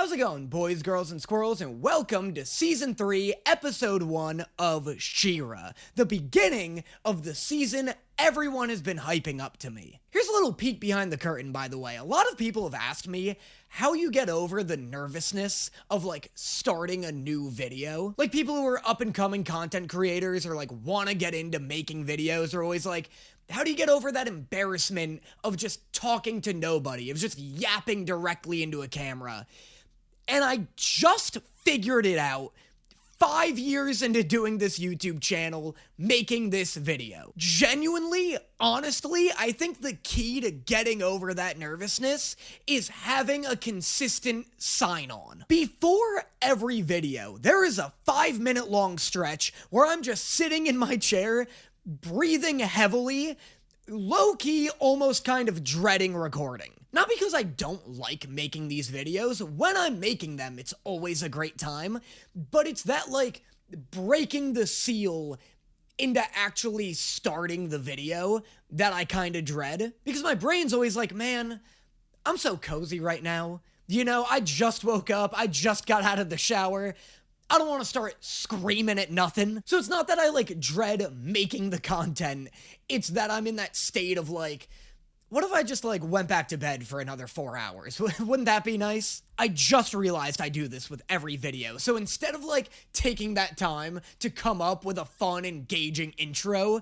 How's it going, boys, girls, and squirrels, and welcome to Season 3, Episode 1 of She-Ra, the beginning of the season everyone has been hyping up to me. Here's a little peek behind the curtain, by the way. A lot of people have asked me how you get over the nervousness of, starting a new video. Like, people who are up-and-coming content creators or, want to get into making videos are always like, how do you get over that embarrassment of just talking to nobody, of just yapping directly into a camera? And I just figured it out 5 years into doing this YouTube channel, making this video. Genuinely, honestly, I think the key to getting over that nervousness is having a consistent sign-on. Before every video, there is a 5-minute long stretch where I'm just sitting in my chair, breathing heavily, low-key almost kind of dreading recording. Not because I don't like making these videos. When I'm making them, it's always a great time, but it's that, breaking the seal into actually starting the video that I kind of dread. Because my brain's always like, man, I'm so cozy right now. You know, I just woke up, I just got out of the shower, I don't want to start screaming at nothing. So it's not that I, dread making the content. It's that I'm in that state of, what if I just, went back to bed for another 4 hours? Wouldn't that be nice? I just realized I do this with every video. So instead of, taking that time to come up with a fun, engaging intro,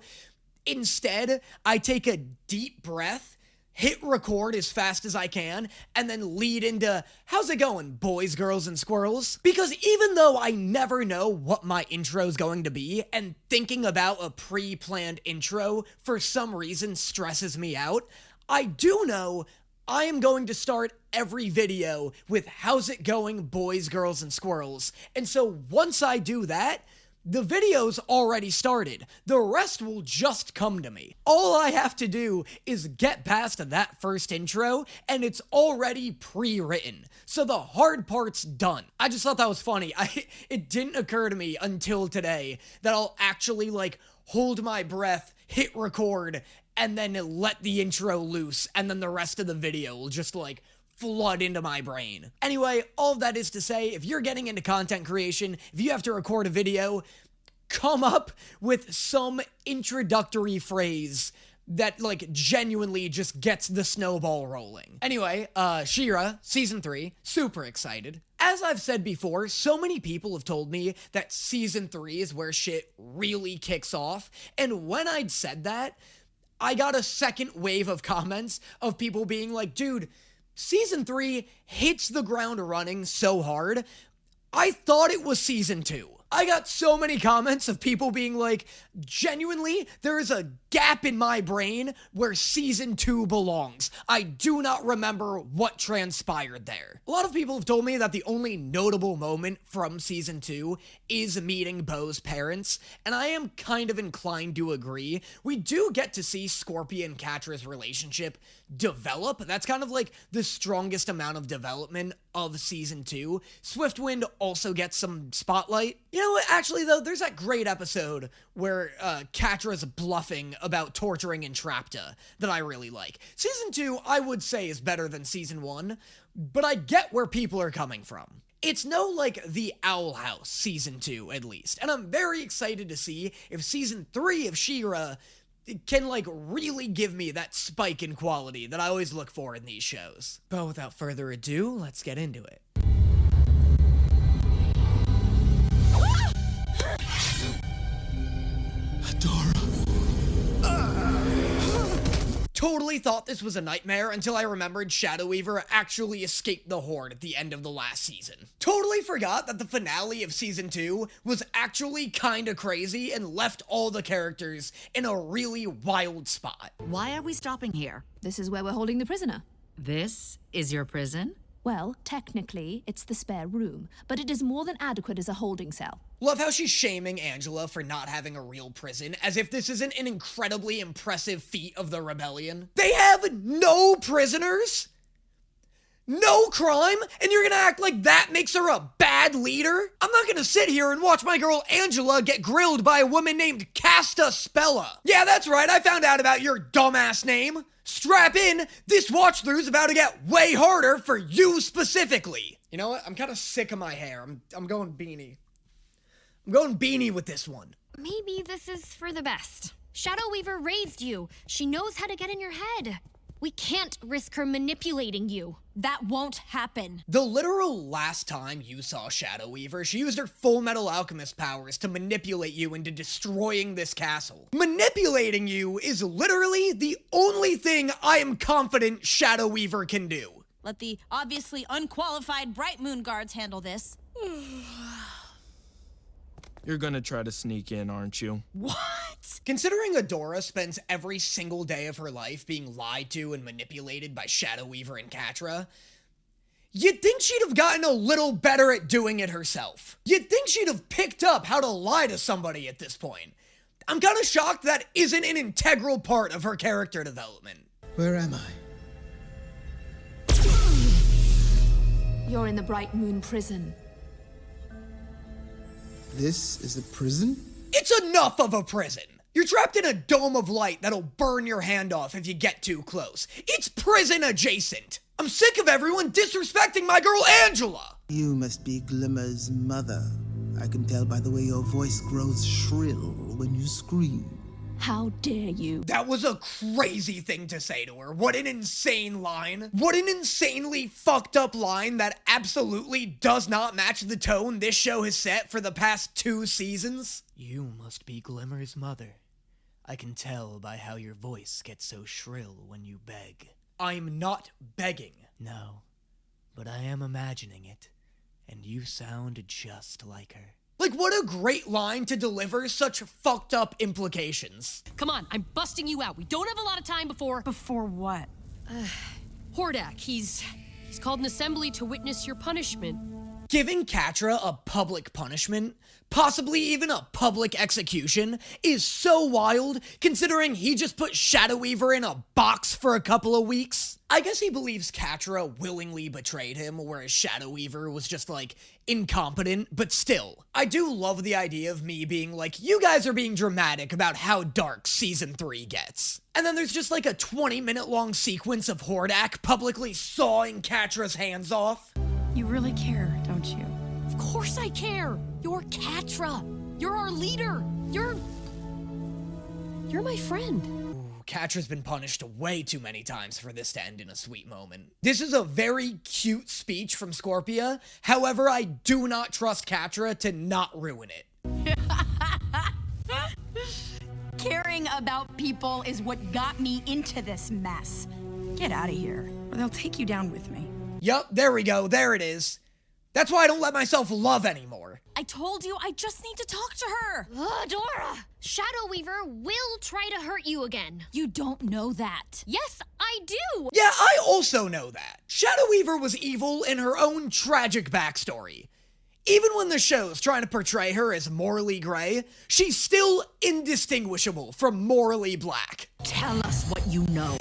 instead, I take a deep breath, hit record as fast as I can, and then lead into, how's it going, boys, girls, and squirrels? Because even though I never know what my intro is going to be, and thinking about a pre-planned intro for some reason stresses me out, I do know I am going to start every video with, how's it going, boys, girls, and squirrels? And so once I do that, the video's already started. The rest will just come to me. All I have to do is get past that first intro, and it's already pre-written. So the hard part's done. I just thought that was funny. It didn't occur to me until today that I'll actually, hold my breath, hit record, and then let the intro loose, and then the rest of the video will just, flood into my brain. Anyway, all of that is to say, if you're getting into content creation, if you have to record a video, come up with some introductory phrase that, genuinely just gets the snowball rolling. Anyway, She-Ra, Season 3, super excited. As I've said before, so many people have told me that Season 3 is where shit really kicks off, and when I'd said that, I got a second wave of comments of people being like, dude, Season 3 hits the ground running so hard, I thought it was Season 2. I got so many comments of people being like, genuinely, there is a gap in my brain where Season 2 belongs. I do not remember what transpired there. A lot of people have told me that the only notable moment from Season 2 is meeting Bo's parents, and I am kind of inclined to agree. We do get to see Scorpion and Catra's relationship develop. That's kind of the strongest amount of development of Season 2. Swiftwind also gets some spotlight. You know what, actually though, there's that great episode where Catra's bluffing about torturing Entrapta that I really like. Season 2, I would say, is better than Season 1, but I get where people are coming from. It's no the Owl House Season 2, at least, and I'm very excited to see if Season 3 of She-Ra can, really give me that spike in quality that I always look for in these shows. But without further ado, let's get into it. Totally thought this was a nightmare until I remembered Shadow Weaver actually escaped the Horde at the end of the last season. Totally forgot that the finale of Season 2 was actually kinda crazy and left all the characters in a really wild spot. Why are we stopping here? This is where we're holding the prisoner. This is your prison? Well, technically, it's the spare room, but it is more than adequate as a holding cell. Love how she's shaming Angela for not having a real prison, as if this isn't an incredibly impressive feat of the rebellion. They have no prisoners? No crime? And you're gonna act like that makes her a bad leader? I'm not gonna sit here and watch my girl Angela get grilled by a woman named Casta Spella. Yeah, that's right, I found out about your dumbass name. Strap in, this watch-through's about to get way harder for you specifically. You know what, I'm kind of sick of my hair. I'm going beanie. I'm going beanie with this one. Maybe this is for the best. Shadow Weaver raised you. She knows how to get in your head. We can't risk her manipulating you. That won't happen. The literal last time you saw Shadow Weaver, she used her Full Metal Alchemist powers to manipulate you into destroying this castle. Manipulating you is literally the only thing I am confident Shadow Weaver can do. Let the obviously unqualified Bright Moon guards handle this. You're gonna try to sneak in, aren't you? What? Considering Adora spends every single day of her life being lied to and manipulated by Shadow Weaver and Catra, you'd think she'd have gotten a little better at doing it herself. You'd think she'd have picked up how to lie to somebody at this point. I'm kind of shocked that isn't an integral part of her character development. Where am I? You're in the Bright Moon prison. This is a prison? It's enough of a prison. You're trapped in a dome of light that'll burn your hand off if you get too close. It's prison adjacent. I'm sick of everyone disrespecting my girl Angela. You must be Glimmer's mother. I can tell by the way your voice grows shrill when you scream. How dare you? That was a crazy thing to say to her. What an insane line. What an insanely fucked up line that absolutely does not match the tone this show has set for the past 2 seasons. You must be Glimmer's mother. I can tell by how your voice gets so shrill when you beg. I'm not begging. No, but I am imagining it, and you sound just like her. Like, what a great line to deliver such fucked up implications. Come on, I'm busting you out. We don't have a lot of time before... Before what? Hordak, he's called an assembly to witness your punishment. Giving Catra a public punishment, possibly even a public execution, is so wild, considering he just put Shadow Weaver in a box for a couple of weeks. I guess he believes Catra willingly betrayed him, whereas Shadow Weaver was just, like, incompetent, but still. I do love the idea of me being like, you guys are being dramatic about how dark Season 3 gets. And then there's just like a 20-minute long sequence of Hordak publicly sawing Catra's hands off. You really care, don't you? Of course I care. You're Catra. You're our leader. You're my friend. Catra's been punished way too many times for this to end in a sweet moment. This is a very cute speech from Scorpia. However, I do not trust Catra to not ruin it. Caring about people is what got me into this mess. Get out of here, or they'll take you down with me. Yup, there we go. There it is. That's why I don't let myself love anymore. I told you, I just need to talk to her. Adora! Shadow Weaver will try to hurt you again. You don't know that. Yes, I do! Yeah, I also know that. Shadow Weaver was evil in her own tragic backstory. Even when the show's trying to portray her as morally gray, she's still indistinguishable from morally black. Tell us what you know.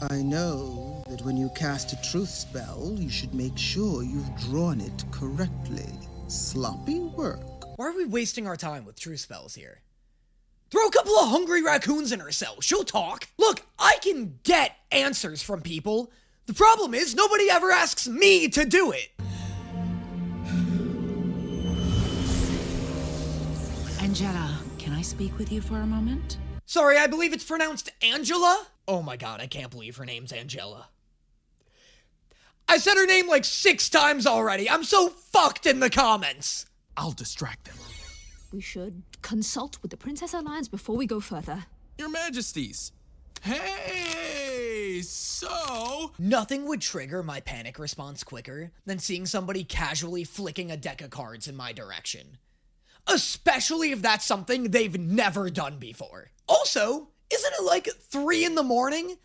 I know that when you cast a truth spell, you should make sure you've drawn it correctly. Sloppy work. Why are we wasting our time with truth spells here? Throw a couple of hungry raccoons in her cell. She'll talk. Look, I can get answers from people. The problem is nobody ever asks me to do it. Angela, can I speak with you for a moment? Sorry, I believe it's pronounced Angela? Oh my god, I can't believe her name's Angela. I said her name like 6 times already. I'm so fucked in the comments. I'll distract them. We should consult with the Princess Alliance before we go further. Your Majesties. Hey, so... Nothing would trigger my panic response quicker than seeing somebody casually flicking a deck of cards in my direction. Especially if that's something they've never done before. Also, isn't it like 3 in the morning?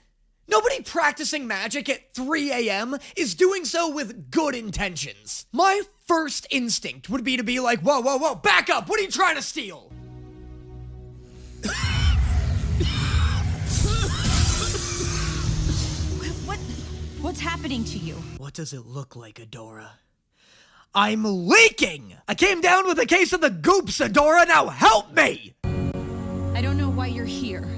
Nobody practicing magic at 3 a.m. is doing so with good intentions. My first instinct would be to be like, whoa, whoa, whoa, back up, what are you trying to steal? What's happening to you? What does it look like, Adora? I'm leaking! I came down with a case of the goops, Adora, now help me! I don't know why you're here,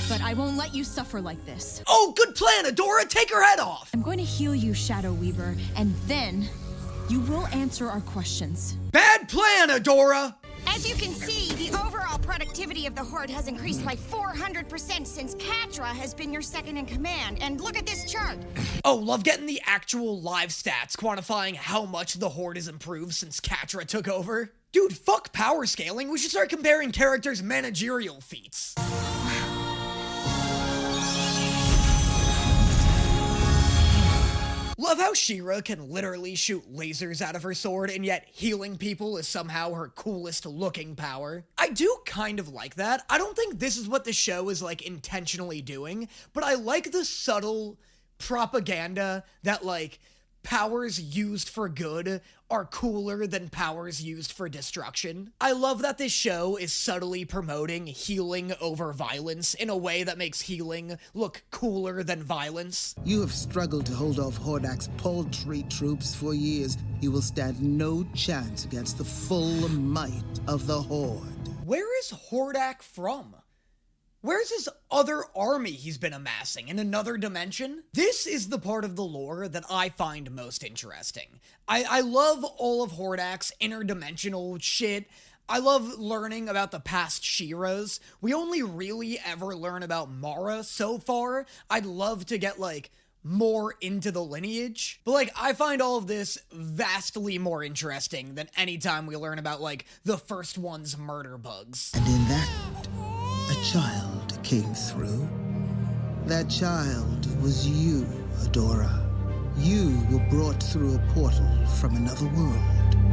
but I won't let you suffer like this. Oh, good plan, Adora! Take her head off! I'm going to heal you, Shadow Weaver, and then you will answer our questions. Bad plan, Adora! As you can see, the overall productivity of the Horde has increased by 400% since Catra has been your second in command. And look at this chart. Oh, love getting the actual live stats quantifying how much the Horde has improved since Catra took over. Dude, fuck power scaling. We should start comparing characters' managerial feats. Love how She-Ra can literally shoot lasers out of her sword, and yet healing people is somehow her coolest looking power. I do kind of like that. I don't think this is what the show is like intentionally doing, but I like the subtle propaganda that like powers used for good are cooler than powers used for destruction. I love that this show is subtly promoting healing over violence in a way that makes healing look cooler than violence. You have struggled to hold off Hordak's paltry troops for years. You will stand no chance against the full might of the Horde. Where is Hordak from? Where's his other army he's been amassing? In another dimension? This is the part of the lore that I find most interesting. I love all of Hordak's interdimensional shit. I love learning about the past She-Ras. We only really ever learn about Mara so far. I'd love to get, like, more into the lineage. But, like, I find all of this vastly more interesting than any time we learn about, like, the first one's murder bugs. And in that, a child came through. That child was you, Adora. You were brought through a portal from another world.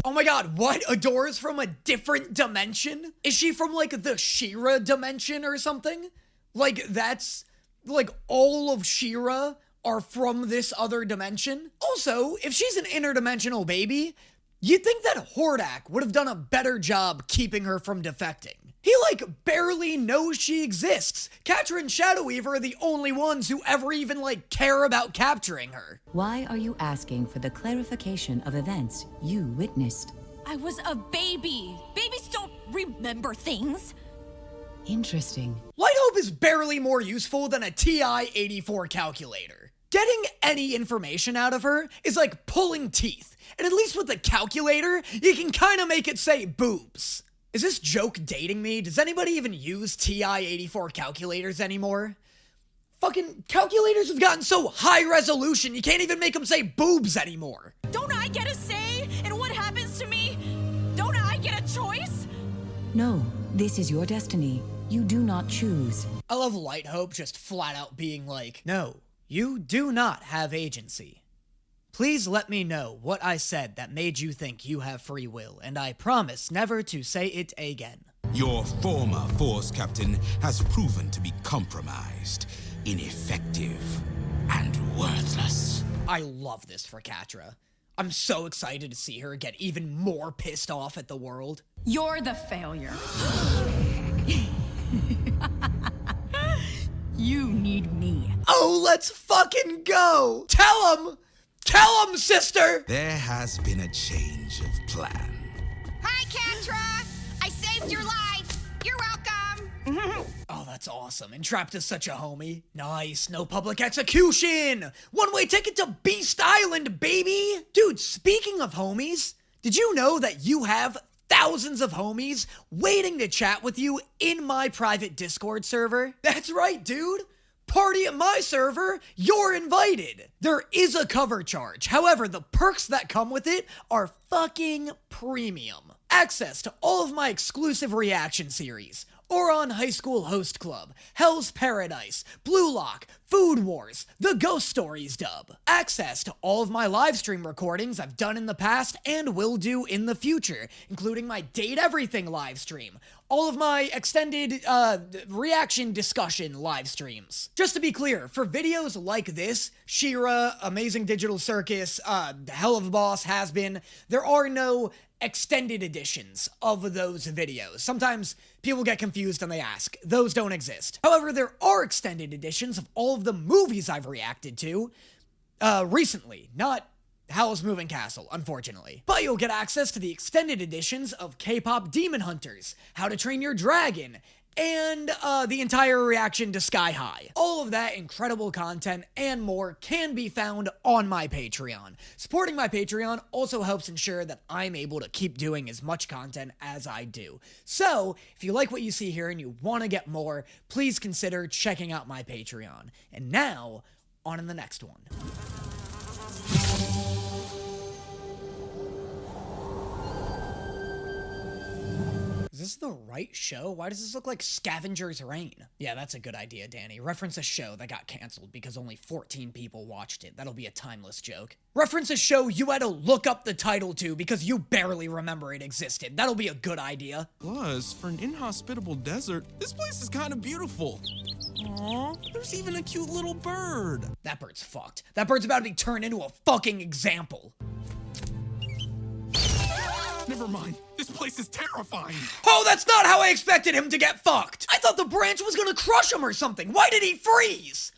Oh my god, what? Adora's from a different dimension? Is she from, like, the She-Ra dimension or something? Like, that's, like, all of She-Ra are from this other dimension? Also, if she's an interdimensional baby, you'd think that Hordak would have done a better job keeping her from defecting. He, like, barely knows she exists. Catra and Shadow Weaver are the only ones who ever even, like, care about capturing her. Why are you asking for the clarification of events you witnessed? I was a baby. Babies don't remember things. Interesting. Light Hope is barely more useful than a TI-84 calculator. Getting any information out of her is like pulling teeth. And at least with the calculator, you can kind of make it say boobs. Is this joke dating me? Does anybody even use TI-84 calculators anymore? Fucking calculators have gotten so high resolution, you can't even make them say boobs anymore. Don't I get a say in what happens to me? Don't I get a choice? No, this is your destiny. You do not choose. I love Light Hope just flat out being like, no, you do not have agency. Please let me know what I said that made you think you have free will, and I promise never to say it again. Your former force captain has proven to be compromised, ineffective, and worthless. I love this for Catra. I'm so excited to see her get even more pissed off at the world. You're the failure. You need me. Oh, let's fucking go! Tell him! Tell him, sister! There has been a change of plan. Hi, Catra! I saved your life. You're welcome. Oh, that's awesome. Entrapta's such a homie. Nice, no public execution! One-way ticket to Beast Island, baby! Dude, speaking of homies, did you know that you have thousands of homies waiting to chat with you in my private Discord server? That's right, dude! Party at my server, you're invited. There is a cover charge. However, the perks that come with it are fucking premium. Access to all of my exclusive reaction series, Oron High School Host Club, Hell's Paradise, Blue Lock, Food Wars, The Ghost Stories dub. Access to all of my live stream recordings I've done in the past and will do in the future, including my Date Everything live stream, all of my extended reaction discussion live streams. Just to be clear, for videos like this, She-Ra, Amazing Digital Circus, Hell of a Boss, Has Been, there are no extended editions of those videos. Sometimes people get confused and they ask. Those don't exist. However, there are extended editions of all of the movies I've reacted to recently. Not Howl's Moving Castle, unfortunately. But you'll get access to the extended editions of K-Pop Demon Hunters, How to Train Your Dragon, and the entire reaction to Sky High. All of that incredible content and more can be found on my Patreon. Supporting my Patreon also helps ensure that I'm able to keep doing as much content as I do. So, if you like what you see here and you want to get more, please consider checking out my Patreon. And now, on to the next one. Is this the right show? Why does this look like Scavenger's Reign? Yeah, that's a good idea, Danny. Reference a show that got canceled because only 14 people watched it. That'll be a timeless joke. Reference a show you had to look up the title to because you barely remember it existed. That'll be a good idea. Plus, for an inhospitable desert, this place is kind of beautiful. Aww, there's even a cute little bird. That bird's fucked. That bird's about to be turned into a fucking example. Never mind. This place is terrifying. Oh, that's not how I expected him to get fucked. I thought the branch was gonna crush him or something. Why did he freeze?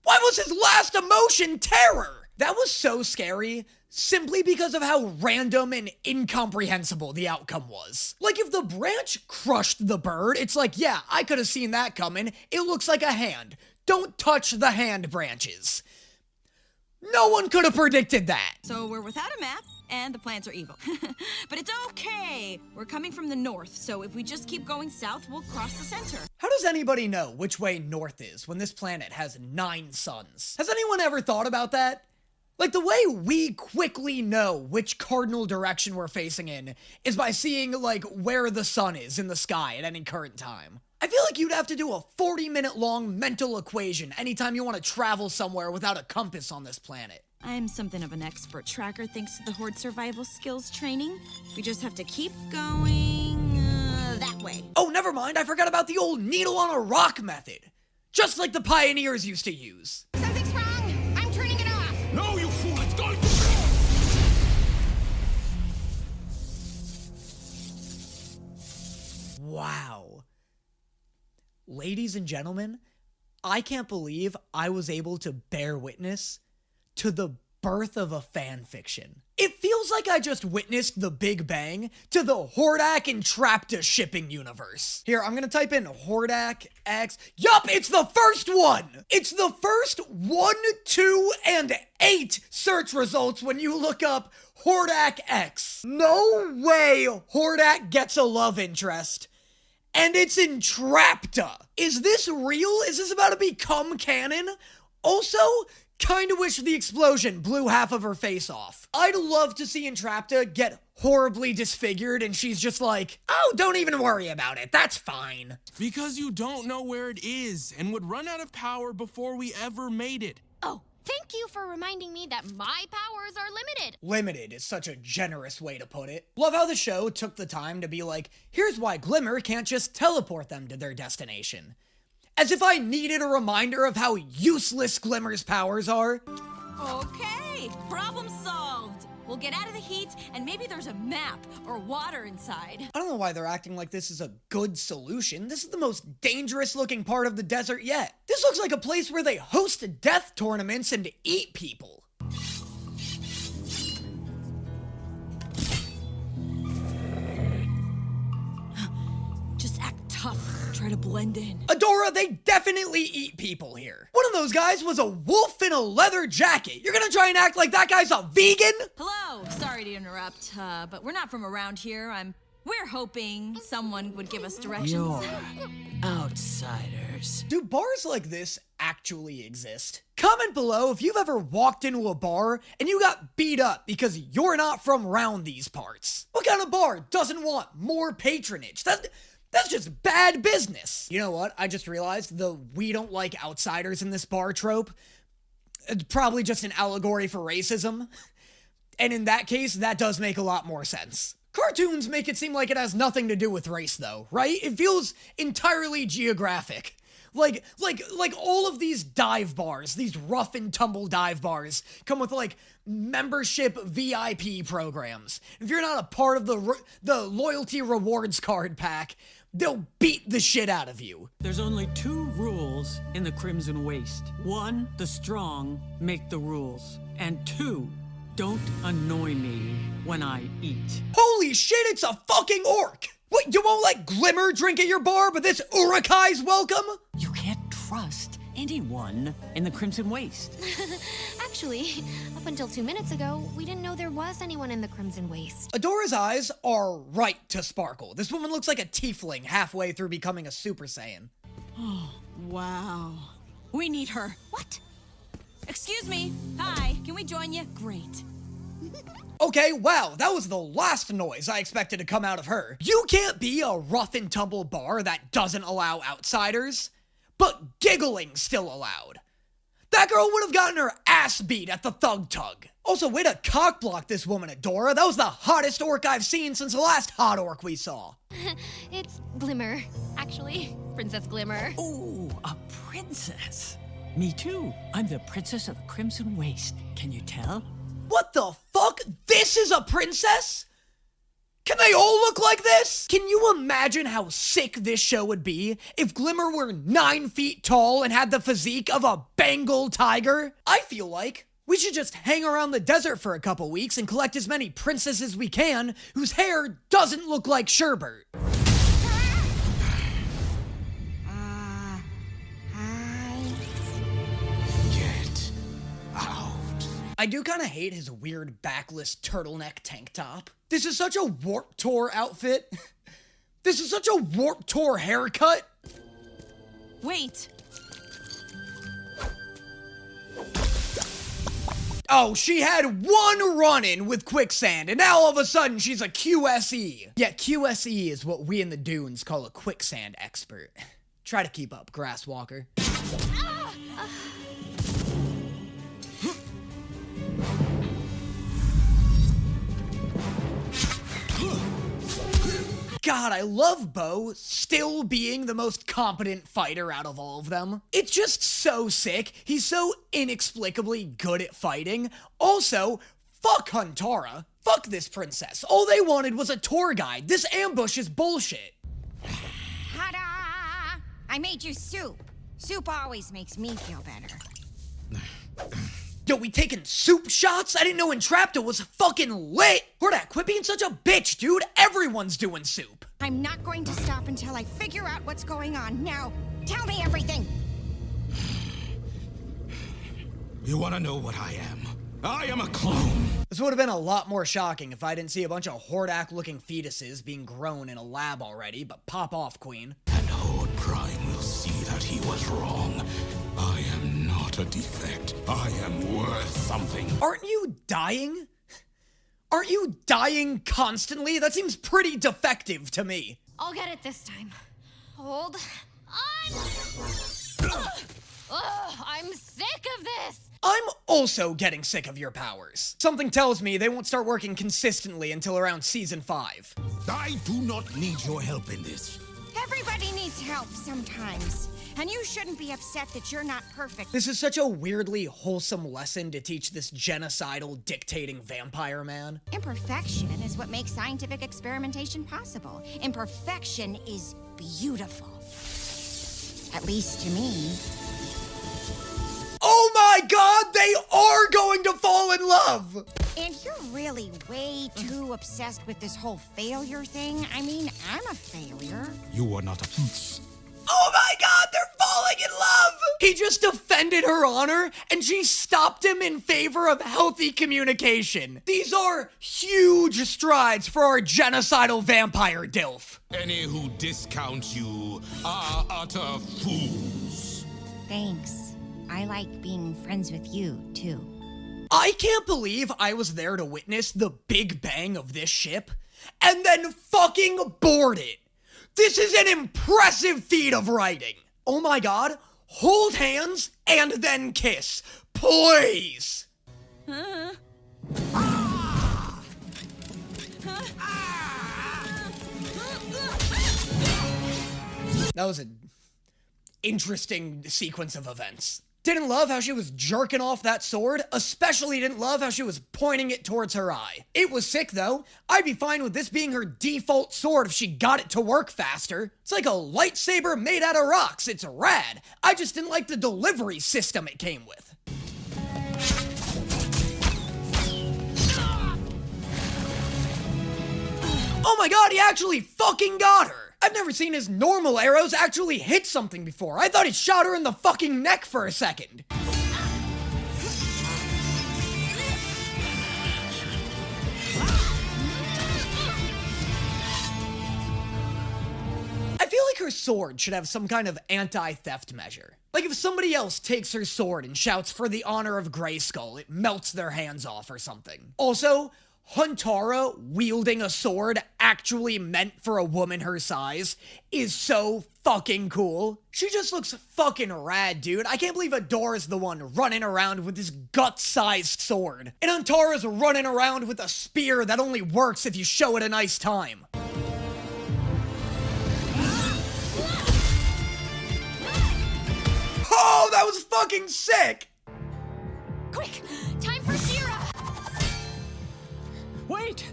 Why was his last emotion terror? That was so scary, simply because of how random and incomprehensible the outcome was. Like, if the branch crushed the bird, it's like, yeah, I could have seen that coming. It looks like a hand. Don't touch the hand branches. No one could have predicted that. So we're without a map, and the plants are evil. But it's okay. We're coming from the north, so if we just keep going south, we'll cross the center. How does anybody know which way north is when this planet has 9 suns? Has anyone ever thought about that? Like, the way we quickly know which cardinal direction we're facing in is by seeing, like, where the sun is in the sky at any current time. I feel like you'd have to do a 40-minute long mental equation anytime you want to travel somewhere without a compass on this planet. I'm something of an expert tracker thanks to the Horde survival skills training. We just have to keep going that way. Oh, never mind. I forgot about the old needle on a rock method. Just like the pioneers used to use. Something's wrong. I'm turning it off. No, you fool! It's going to... Wow. Ladies and gentlemen, I can't believe I was able to bear witness to the birth of a fan fiction. It feels like I just witnessed the Big Bang to the Hordak and Entrapta shipping universe. Here, I'm gonna type in Hordak X. Yup, it's the first one! It's the first 1, 2, and 8 search results when you look up Hordak X. No way Hordak gets a love interest. And it's Entrapta. Is this real? Is this about to become canon? Also, kinda wish the explosion blew half of her face off. I'd love to see Entrapta get horribly disfigured and she's just like, oh, don't even worry about it, that's fine. Because you don't know where it is and would run out of power before we ever made it. Oh, thank you for reminding me that my powers are limited. Limited is such a generous way to put it. Love how the show took the time to be like, here's why Glimmer can't just teleport them to their destination. As if I needed a reminder of how useless Glimmer's powers are. Okay, problem solved. We'll get out of the heat, and maybe there's a map or water inside. I don't know why they're acting like this is a good solution. This is the most dangerous looking part of the desert yet. This looks like a place where they host death tournaments and eat people. Just act tough. Try to blend in. Adora, they definitely eat people here. One of those guys was a wolf in a leather jacket. You're gonna try and act like that guy's a vegan? Hello, sorry to interrupt, but we're not from around here. We're hoping someone would give us directions. You're outsiders. Do bars like this actually exist? Comment below if you've ever walked into a bar and you got beat up because you're not from around these parts. What kind of bar doesn't want more patronage? That's just bad business. You know what? I just realized the we don't like outsiders in this bar trope, it's probably just an allegory for racism. And in that case, that does make a lot more sense. Cartoons make it seem like it has nothing to do with race though, right? It feels entirely geographic. Like all of these dive bars, these rough and tumble dive bars, come with like membership VIP programs. If you're not a part of the loyalty rewards card pack, they'll beat the shit out of you. There's only 2 rules in the Crimson Waste. 1, the strong make the rules. And 2, Don't annoy me when I eat. Holy shit, it's a fucking orc! What, you won't let Glimmer drink at your bar, but this Urukai's welcome? You can't trust anyone in the Crimson Waste. Actually, up until 2 minutes ago, we didn't know there was anyone in the Crimson Waste. Adora's eyes are right to sparkle. This woman looks like a tiefling halfway through becoming a Super Saiyan. Oh, wow. We need her. What? Excuse me. Hi, can we join you? Great. Okay, wow, that was the last noise I expected to come out of her. You can't be a rough and tumble bar that doesn't allow outsiders, but giggling's still allowed. That girl would have gotten her ass beat at the Thug Tug. Also, way to cockblock this woman, Adora. That was the hottest orc I've seen since the last hot orc we saw. It's Glimmer, actually. Princess Glimmer. Ooh, a princess. Me too. I'm the princess of the Crimson Waste. Can you tell? What the fuck? This is a princess? Can they all look like this? Can you imagine how sick this show would be if Glimmer were 9 feet tall and had the physique of a Bengal tiger? I feel like we should just hang around the desert for a couple weeks and collect as many princesses as we can whose hair doesn't look like sherbet. Get out. I do kind of hate his weird backless turtleneck tank top. This is such a Warped Tour outfit. This is such a Warped Tour haircut. Wait. Oh, she had one run-in with quicksand, and now all of a sudden she's a QSE. Yeah, QSE is what we in the dunes call a quicksand expert. Try to keep up, Grasswalker. God, I love Bo still being the most competent fighter out of all of them. It's just so sick. He's so inexplicably good at fighting. Also, fuck Huntara. Fuck this princess. All they wanted was a tour guide. This ambush is bullshit. Ta-da! I made you soup. Soup always makes me feel better. Yo, we taking soup shots? I didn't know Entrapta was fucking lit! Hordak, quit being such a bitch, dude! Everyone's doing soup! I'm not going to stop until I figure out what's going on. Now, tell me everything! You wanna know what I am? I am a clone! This would have been a lot more shocking if I didn't see a bunch of Hordak-looking fetuses being grown in a lab already, but pop off, Queen. And Horde Prime will see that he was wrong. I am not a defect. I am worth something. Aren't you dying? Aren't you dying constantly? That seems pretty defective to me. I'll get it this time. Hold on. Ugh, I'm sick of this. I'm also getting sick of your powers. Something tells me they won't start working consistently until around season 5. I do not need your help in this. Everybody needs help sometimes. And you shouldn't be upset that you're not perfect. This is such a weirdly wholesome lesson to teach this genocidal, dictating vampire man. Imperfection is what makes scientific experimentation possible. Imperfection is beautiful. At least to me. Oh my god, they are going to fall in love! And you're really way too obsessed with this whole failure thing. I mean, I'm a failure. You are not a piece. Oh my god, they're falling in love! He just defended her honor, and she stopped him in favor of healthy communication. These are huge strides for our genocidal vampire DILF. Any who discount you are utter fools. Thanks. I like being friends with you, too. I can't believe I was there to witness the Big Bang of this ship, and then fucking board it. This is an impressive feat of writing. Oh my god, hold hands and then kiss, please. That was an interesting sequence of events. Didn't love how she was jerking off that sword, especially didn't love how she was pointing it towards her eye. It was sick though. I'd be fine with this being her default sword if she got it to work faster. It's like a lightsaber made out of rocks. It's rad. I just didn't like the delivery system it came with. Oh my god, he actually fucking got her! I've never seen his normal arrows actually hit something before. I thought he shot her in the fucking neck for a second. I feel like her sword should have some kind of anti-theft measure. Like if somebody else takes her sword and shouts for the honor of Grayskull, it melts their hands off or something. Also, Huntara wielding a sword actually meant for a woman her size is so fucking cool. She just looks fucking rad, dude. I can't believe Adora's the one running around with this gut-sized sword. And Huntara's running around with a spear that only works if you show it a nice time. Oh, that was fucking sick! Quick, time for She-Ra! Wait!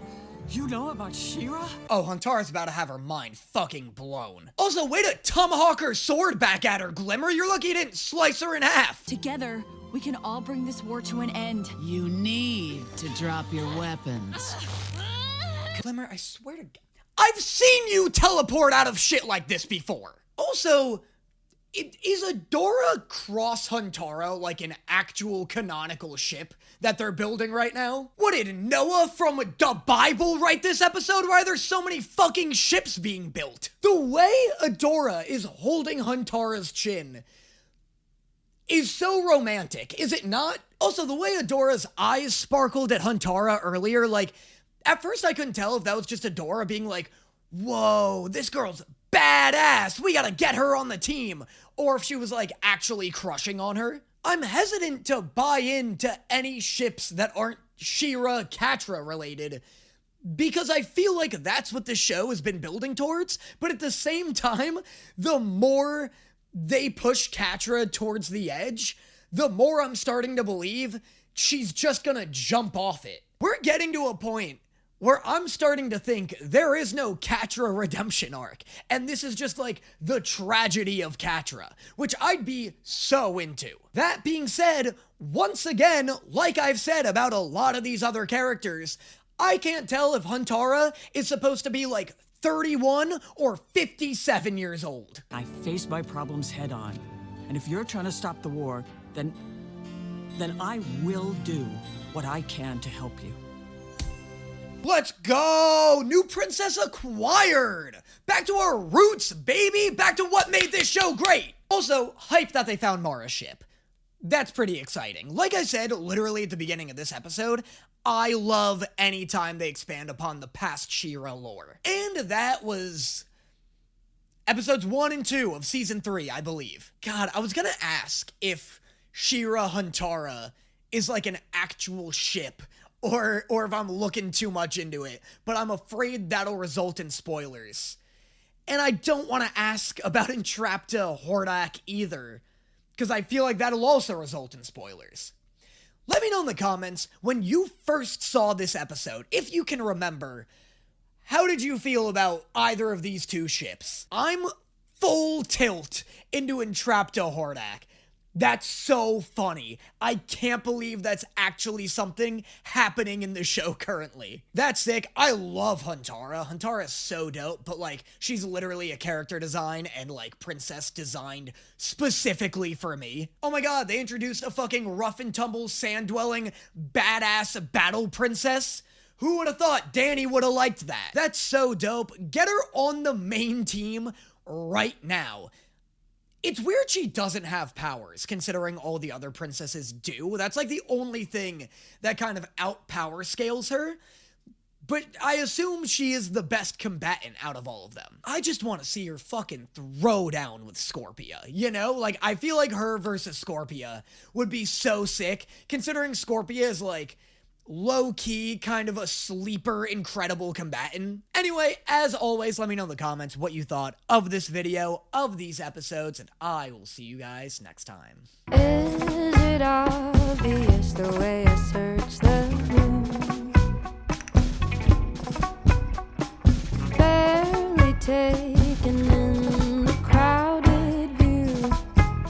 You know about She-Ra? Oh, Huntara's about to have her mind fucking blown. Also, way to tomahawk her sword back at her, Glimmer. You're lucky you didn't slice her in half. Together, we can all bring this war to an end. You need to drop your weapons. Glimmer, I swear to God, I've seen you teleport out of shit like this before. Also, is Adora cross Huntara like an actual canonical ship that they're building right now? What, did Noah from the Bible write this episode? Why are there so many fucking ships being built? The way Adora is holding Huntara's chin is so romantic, is it not? Also, the way Adora's eyes sparkled at Huntara earlier, like, at first I couldn't tell if that was just Adora being like, whoa, this girl's badass, we gotta get her on the team, or if she was like actually crushing on her. I'm hesitant to buy into any ships that aren't She-Ra, Catra related, because I feel like that's what the show has been building towards, but at the same time, the more they push Catra towards the edge, the more I'm starting to believe she's just gonna jump off it. We're getting to a point where I'm starting to think there is no Catra redemption arc, and this is just like the tragedy of Catra, which I'd be so into. That being said, once again, like I've said about a lot of these other characters, I can't tell if Huntara is supposed to be like 31 or 57 years old. I face my problems head on, and if you're trying to stop the war, then I will do what I can to help you. Let's go! New princess acquired! Back to our roots, baby! Back to what made this show great! Also, hype that they found Mara's ship. That's pretty exciting. Like I said, literally at the beginning of this episode, I love any time they expand upon the past She-Ra lore. And that was episodes 1 and 2 of season 3, I believe. God, I was gonna ask if She-Ra Huntara is like an actual ship, or if I'm looking too much into it, but I'm afraid that'll result in spoilers. And I don't want to ask about Entrapta Hordak either, because I feel like that'll also result in spoilers. Let me know in the comments, when you first saw this episode, if you can remember, how did you feel about either of these two ships? I'm full tilt into Entrapta Hordak. That's so funny. I can't believe that's actually something happening in the show currently. That's sick. I love Huntara. Huntara is so dope, but like, she's literally a character design and like princess designed specifically for me. Oh my god, they introduced a fucking rough and tumble sand-dwelling badass battle princess. Who would have thought Danny would have liked that? That's so dope. Get her on the main team right now. It's weird she doesn't have powers, considering all the other princesses do. That's like the only thing that kind of out-power scales her. But I assume she is the best combatant out of all of them. I just want to see her fucking throw down with Scorpia, you know? Like, I feel like her versus Scorpia would be so sick, considering Scorpia is like low-key, kind of a sleeper, incredible combatant. Anyway, as always, let me know in the comments what you thought of this video, of these episodes, and I will see you guys next time. Is it obvious the way I search the